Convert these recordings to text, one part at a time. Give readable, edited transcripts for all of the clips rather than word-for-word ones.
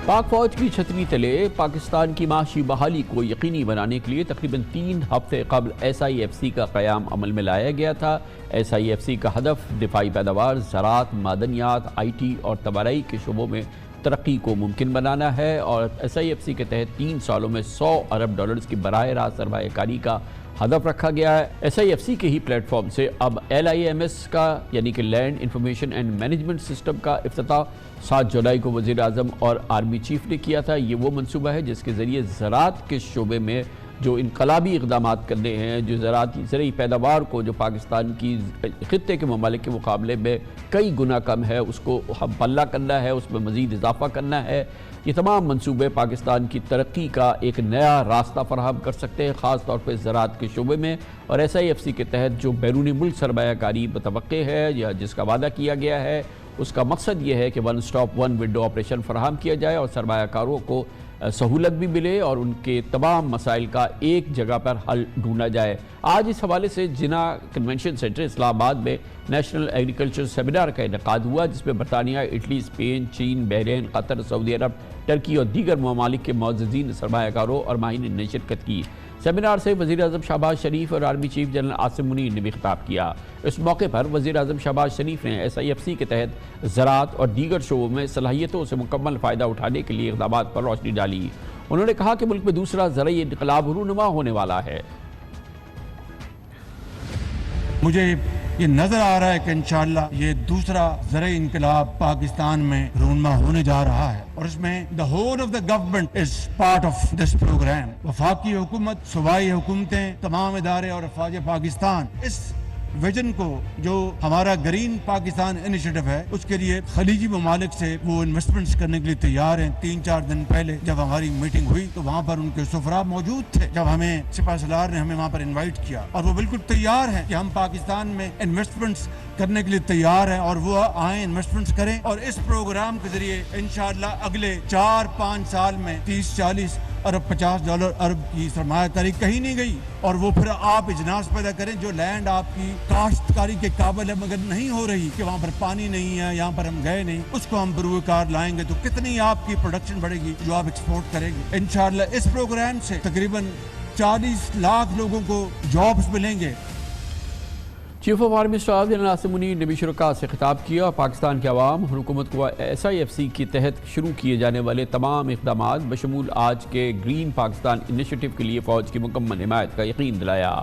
پاک فوج کی چھتری تلے پاکستان کی معاشی بحالی کو یقینی بنانے کے لیے تقریباً 3 ہفتے قبل SIFC کا قیام عمل میں لایا گیا تھا۔ SIFC کا ہدف دفاعی پیداوار، زراعت، معدنیات، IT اور طباعی کے شعبوں میں ترقی کو ممکن بنانا ہے، اور SIFC کے تحت 3 سالوں میں $100 ارب کی براہ راست سرمایہ کاری کا ہدف رکھا گیا ہے۔ SIFC کے ہی پلیٹ فارم سے اب LIMS کا یعنی کہ land information and management system کا افتتاح 7 جولائی کو وزیر اعظم اور آرمی چیف نے کیا تھا۔ یہ وہ منصوبہ ہے جس کے ذریعے زراعت کے شعبے میں جو انقلابی اقدامات کرنے ہیں، جو زرعی پیداوار کو جو پاکستان کی خطے کے ممالک کے مقابلے میں کئی گنا کم ہے، اس کو ہم پلہ کرنا ہے، اس میں مزید اضافہ کرنا ہے۔ یہ تمام منصوبے پاکستان کی ترقی کا ایک نیا راستہ فراہم کر سکتے ہیں، خاص طور پہ زراعت کے شعبے میں، اور SIFC کے تحت جو بیرونی ملک سرمایہ کاری متوقع ہے یا جس کا وعدہ کیا گیا ہے، اس کا مقصد یہ ہے کہ one stop one window operation فراہم کیا جائے اور سرمایہ کاروں کو سہولت بھی ملے اور ان کے تمام مسائل کا ایک جگہ پر حل ڈھونڈا جائے۔ آج اس حوالے سے جناح کنونشن سینٹر اسلام آباد میں نیشنل ایگریکلچر سیمینار کا انعقاد ہوا، جس میں برطانیہ، اٹلی، اسپین، چین، بحرین، قطر، سعودی عرب، ٹرکی اور دیگر ممالک کے معززین سرمایہ کاروں اور ماہرین نے شرکت کی۔ سیمینار سے وزیر اعظم شہباز شریف اور army chief general Asim Munir نے بھی خطاب کیا۔ اس موقع پر وزیر اعظم شہباز شریف نے SIFC کے تحت زراعت اور دیگر شعبوں میں صلاحیتوں سے مکمل فائدہ اٹھانے کے لیے اقدامات پر روشنی ڈالی۔ انہوں نے کہا کہ ملک میں دوسرا زرعی انقلاب رونما ہونے والا ہے۔ مجھے یہ نظر آ رہا ہے کہ انشاءاللہ یہ دوسرا زرعی انقلاب پاکستان میں رونما ہونے جا رہا ہے، اور اس میں the whole of the government is part of this program۔ وفاقی حکومت، صوبائی حکومتیں، تمام ادارے اور افواج پاکستان اس ویژن کو جو ہمارا گرین پاکستان انیشیٹو ہے، اس کے لیے خلیجی ممالک سے وہ انویسٹمنٹس کرنے کے لیے تیار ہیں۔ 3-4 دن پہلے جب ہماری میٹنگ ہوئی تو وہاں پر ان کے سفراء موجود تھے، جب ہمیں سپاہ سالار نے ہمیں وہاں پر انوائٹ کیا، اور وہ بالکل تیار ہیں کہ ہم پاکستان میں انویسٹمنٹس کرنے کے لیے تیار ہیں، اور وہ آئیں انویسٹمنٹس کریں، اور اس پروگرام کے ذریعے انشاءاللہ اگلے 4-5 سال میں $30-40 ارب $50 ارب کی سرمایہ کاری کہیں نہیں گئی، اور وہ پھر آپ اجناس پیدا کریں جو لینڈ آپ کی کاشتکاری کے قابل ہے مگر نہیں ہو رہی، کہ وہاں پر پانی نہیں ہے، یہاں پر ہم گئے نہیں، اس کو ہم بروئے کار لائیں گے تو کتنی آپ کی پروڈکشن بڑھے گی جو آپ ایکسپورٹ کریں گے۔ انشاءاللہ اس پروگرام سے تقریباً 40 لاکھ لوگوں کو جابز ملیں گے۔ Chief of army staff general Asim Munir نے بھی شرکاء سے خطاب کیا اور پاکستان کے عوام اور حکومت کو SIFC کے تحت شروع کیے جانے والے تمام اقدامات بشمول آج کے گرین پاکستان انیشیٹو کے لیے فوج کی مکمل حمایت کا یقین دلایا۔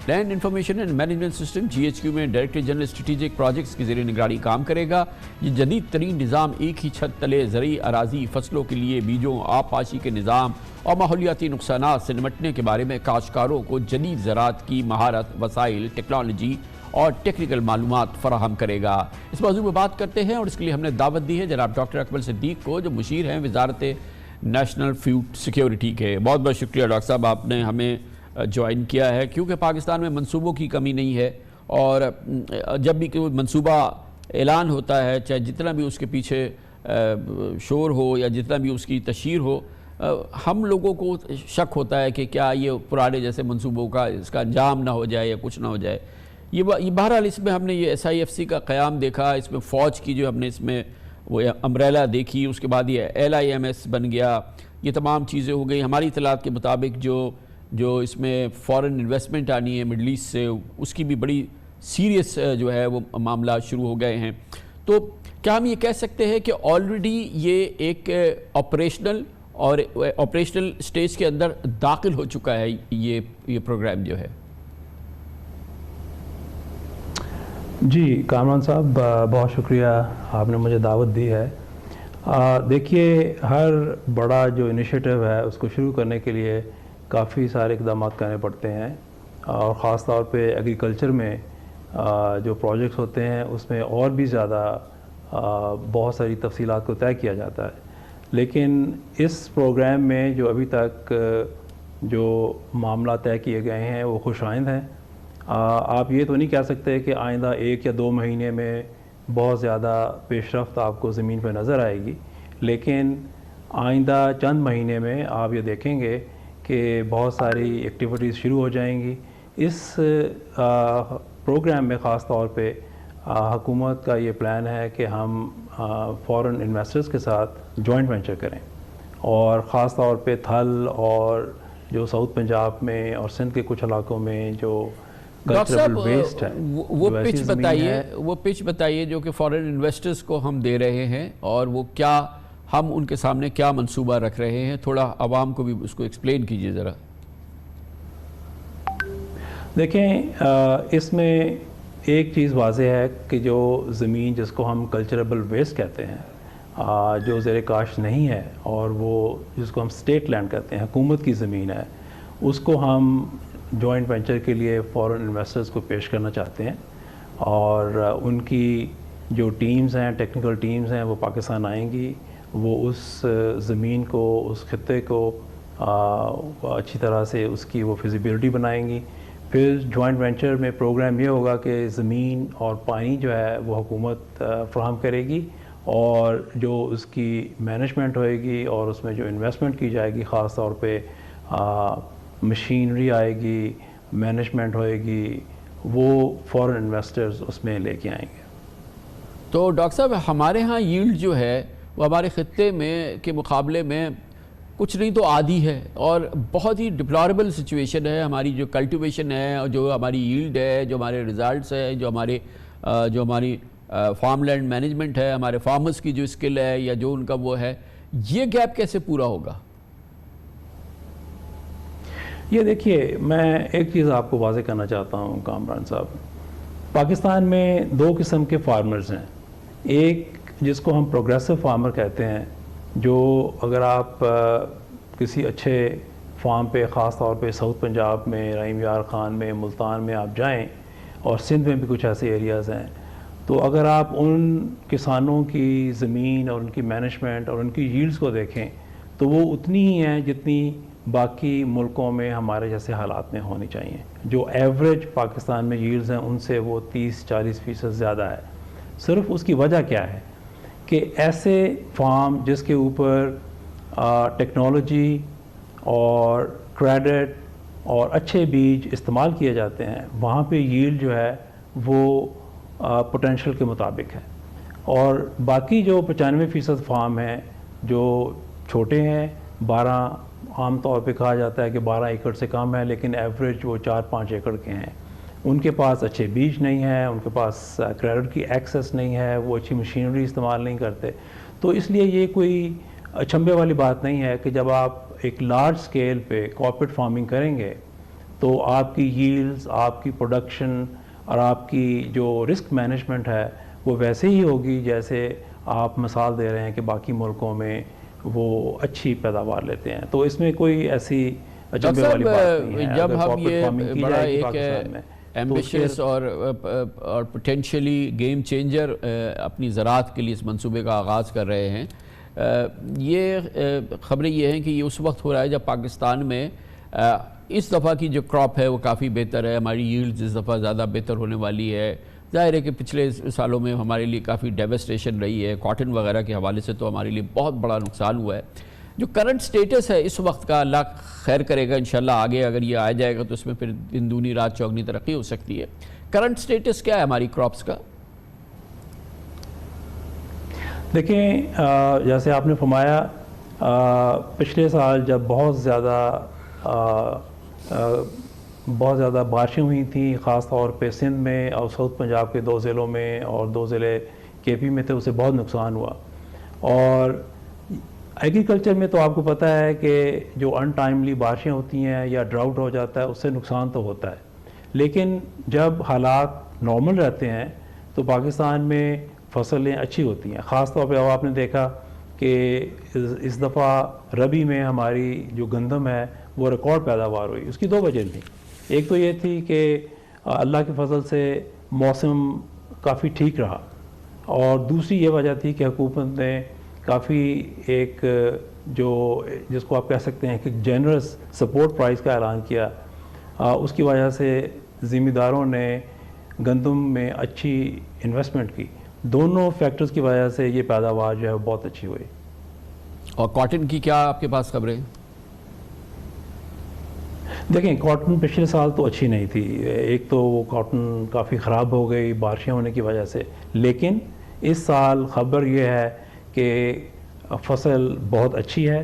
Land information and management system GHQ میں ڈائریکٹر جنرل اسٹریٹجک پروجیکٹس کی زیر نگرانی کام کرے گا۔ یہ جدید ترین نظام ایک ہی چھت تلے زرعی اراضی، فصلوں کے لیے بیجوں، آب پاشی کے نظام اور ماحولیاتی نقصانات سے نمٹنے کے بارے میں کاشتکاروں کو جدید زراعت کی مہارت، وسائل، ٹیکنالوجی اور ٹیکنیکل معلومات فراہم کرے گا۔ اس موضوع میں بات کرتے ہیں اور اس کے لیے ہم نے دعوت دی ہے جناب ڈاکٹر اکمل صدیق کو، جو مشیر ہیں وزارت نیشنل فوڈ سیکیورٹی کے۔ بہت بہت شکریہ ڈاکٹر صاحب، آپ نے ہمیں جوائن کیا ہے، کیونکہ پاکستان میں منصوبوں کی کمی نہیں ہے، اور جب بھی کوئی منصوبہ اعلان ہوتا ہے، چاہے جتنا بھی اس کے پیچھے شور ہو یا جتنا بھی اس کی تشہیر ہو، ہم لوگوں کو شک ہوتا ہے کہ کیا یہ پرانے جیسے منصوبوں کا اس کا انجام نہ ہو جائے یا کچھ نہ ہو جائے۔ یہ بہرحال اس میں ہم نے یہ SIFC کا قیام دیکھا، اس میں فوج کی جو ہم نے اس میں وہ امبریلا دیکھی، اس کے بعد یہ LIMS بن گیا، یہ تمام چیزیں ہو گئی۔ ہماری اطلاعات کے مطابق جو اس میں فورن انویسٹمنٹ آنی ہے مڈل ایسٹ سے، اس کی بھی بڑی سیریس جو ہے وہ معاملات شروع ہو گئے ہیں۔ تو کیا ہم یہ کہہ سکتے ہیں کہ آلریڈی یہ ایک آپریشنل سٹیج کے اندر داخل ہو چکا ہے یہ پروگرام جو ہے؟ جی کامران صاحب، بہت شکریہ، آپ نے مجھے دعوت دی ہے۔ دیکھیے، ہر بڑا جو انیشیٹو ہے اس کو شروع کرنے کے لیے کافی سارے اقدامات کرنے پڑتے ہیں، اور خاص طور پہ ایگریکلچر میں جو پروجیکٹس ہوتے ہیں اس میں اور بھی زیادہ بہت ساری تفصیلات کو طے کیا جاتا ہے۔ لیکن اس پروگرام میں جو ابھی تک جو معاملہ طے کیے گئے ہیں وہ خوش آئند ہیں۔ آپ یہ تو نہیں کہہ سکتے کہ آئندہ 1 یا 2 مہینے میں بہت زیادہ پیش رفت آپ کو زمین پہ نظر آئے گی، لیکن آئندہ چند مہینے میں آپ یہ دیکھیں گے کہ بہت ساری ایکٹیویٹیز شروع ہو جائیں گی۔ اس پروگرام میں خاص طور پہ حکومت کا یہ پلان ہے کہ ہم فورن انویسٹرز کے ساتھ جوائنٹ وینچر کریں، اور خاص طور پہ تھل اور جو ساؤتھ پنجاب میں اور سندھ کے کچھ علاقوں میں جو ڈاکٹر صاحب ویسٹ ہے وہ پچ بتائیے جو کہ فارن انویسٹرز کو ہم دے رہے ہیں، اور وہ کیا ہم ان کے سامنے کیا منصوبہ رکھ رہے ہیں، تھوڑا عوام کو بھی اس کو ایکسپلین کیجئے ذرا۔ دیکھیں اس میں ایک چیز واضح ہے کہ جو زمین جس کو ہم کلچربل ویسٹ کہتے ہیں، جو زیر کاشت نہیں ہے اور وہ جس کو ہم اسٹیٹ لینڈ کہتے ہیں، حکومت کی زمین ہے، اس کو ہم جوائنٹ وینچر کے لیے فارن انویسٹرز کو پیش کرنا چاہتے ہیں، اور ان کی جو ٹیمز ہیں، ٹیکنیکل ٹیمز ہیں، وہ پاکستان آئیں گی، وہ اس زمین کو، اس خطے کو اچھی طرح سے اس کی وہ فیزیبلٹی بنائیں گی۔ پھر جوائنٹ وینچر میں پروگرام یہ ہوگا کہ زمین اور پانی جو ہے وہ حکومت فراہم کرے گی، اور جو اس کی مینجمنٹ ہوئے گی اور اس میں جو انویسٹمنٹ کی جائے گی، خاص طور پہ مشینری آئے گی، مینجمنٹ ہوئے گی، وہ فارن انویسٹرز اس میں لے کے آئیں گے۔ تو ڈاکٹر صاحب ہمارے ہاں ییلڈ جو ہے وہ ہمارے خطے میں کے مقابلے میں کچھ نہیں تو آدھی ہے، اور بہت ہی ڈپلوربل سچویشن ہے۔ ہماری جو کلٹیویشن ہے، اور جو ہماری ییلڈ ہے، جو ہمارے ریزلٹس ہیں، جو ہماری فارم لینڈ مینجمنٹ ہے، ہمارے فارمرز کی جو اسکل ہے یا جو ان کا وہ ہے، یہ گیپ کیسے پورا ہوگا؟ یہ دیکھیے، میں ایک چیز آپ کو واضح کرنا چاہتا ہوں کامران صاحب، پاکستان میں دو قسم کے فارمرز ہیں۔ ایک جس کو ہم پروگریسو فارمر کہتے ہیں، جو اگر آپ کسی اچھے فارم پہ، خاص طور پہ ساؤتھ پنجاب میں، رحیم یار خان میں، ملتان میں آپ جائیں، اور سندھ میں بھی کچھ ایسے ایریاز ہیں، تو اگر آپ ان کسانوں کی زمین اور ان کی مینجمنٹ اور ان کی ییلڈز کو دیکھیں تو وہ اتنی ہی ہیں جتنی باقی ملکوں میں ہمارے جیسے حالات میں ہونی چاہیے۔ جو ایوریج پاکستان میں ییلڈز ہیں ان سے وہ 30-40% زیادہ ہے۔ صرف اس کی وجہ کیا ہے کہ ایسے فارم جس کے اوپر ٹیکنالوجی اور کریڈٹ اور اچھے بیج استعمال کیے جاتے ہیں، وہاں پہ ییلڈ جو ہے وہ پوٹینشل کے مطابق ہے، اور باقی جو 95% فارم ہیں جو چھوٹے ہیں، 12 عام طور پہ کہا جاتا ہے کہ 12 ایکڑ سے کم ہے، لیکن ایوریج وہ 4-5 ایکڑ کے ہیں، ان کے پاس اچھے بیج نہیں ہیں، ان کے پاس کریڈٹ کی ایکسیس نہیں ہے، وہ اچھی مشینری استعمال نہیں کرتے۔ تو اس لیے یہ کوئی اچنبھے والی بات نہیں ہے کہ جب آپ ایک لارج سکیل پہ کارپوریٹ فارمنگ کریں گے تو آپ کی ییلڈز، آپ کی پروڈکشن اور آپ کی جو رسک مینجمنٹ ہے وہ ویسے ہی ہوگی جیسے آپ مثال دے رہے ہیں کہ باقی ملکوں میں وہ اچھی پیداوار لیتے ہیں۔ تو اس میں کوئی ایسی اچنبھے والی بات نہیں ہے۔ جب ہم یہ بڑا ایک ایمبیشس اور پوٹینشلی گیم چینجر اپنی زراعت کے لیے اس منصوبے کا آغاز کر رہے ہیں، یہ خبریں یہ ہیں کہ یہ اس وقت ہو رہا ہے جب پاکستان میں اس دفعہ کی جو کراپ ہے وہ کافی بہتر ہے، ہماری ییلڈز اس دفعہ زیادہ بہتر ہونے والی ہے۔ ظاہر ہے کہ پچھلے سالوں میں ہمارے لیے کافی ڈیوسٹیشن رہی ہے، کاٹن وغیرہ کے حوالے سے تو ہمارے لیے بہت بڑا نقصان ہوا ہے۔ جو کرنٹ سٹیٹس ہے اس وقت کا، اللہ خیر کرے گا انشاءاللہ، آگے اگر یہ آ جائے گا تو اس میں پھر دن دونی رات چوگنی ترقی ہو سکتی ہے۔ کرنٹ سٹیٹس کیا ہے ہماری کراپس کا؟ دیکھیں، جیسے آپ نے فرمایا، پچھلے سال جب بہت زیادہ بارشیں ہوئی تھیں، خاص طور پہ سندھ میں اور ساؤتھ پنجاب کے 2 ضلعوں میں، اور 2 ضلع کے پی میں تھے، اسے بہت نقصان ہوا۔ اور ایگریکلچر میں تو آپ کو پتہ ہے کہ جو ان ٹائملی بارشیں ہوتی ہیں یا ڈراؤٹ ہو جاتا ہے اس سے نقصان تو ہوتا ہے، لیکن جب حالات نارمل رہتے ہیں تو پاکستان میں فصلیں اچھی ہوتی ہیں۔ خاص طور پہ اب آپ نے دیکھا کہ اس دفعہ ربی میں ہماری جو گندم ہے وہ ریکارڈ پیداوار ہوئی۔ اس کی 2 وجہ تھیں، ایک تو یہ تھی کہ اللہ کے فضل سے موسم کافی ٹھیک رہا، اور دوسری یہ وجہ تھی کہ حکومت نے کافی ایک جو جس کو آپ کہہ سکتے ہیں کہ جنرس سپورٹ پرائز کا اعلان کیا، اس کی وجہ سے ذمہ نے گندم میں اچھی انویسٹمنٹ کی۔ دونوں فیکٹرز کی وجہ سے یہ پیداوار جو ہے بہت اچھی ہوئی۔ اور کاٹن کی کیا آپ کے پاس خبریں؟ دیکھیں، کاٹن پچھلے سال تو اچھی نہیں تھی، ایک تو وہ کاٹن کافی خراب ہو گئی بارشیں ہونے کی وجہ سے، لیکن اس سال خبر یہ ہے کہ فصل بہت اچھی ہے،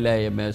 LIMS,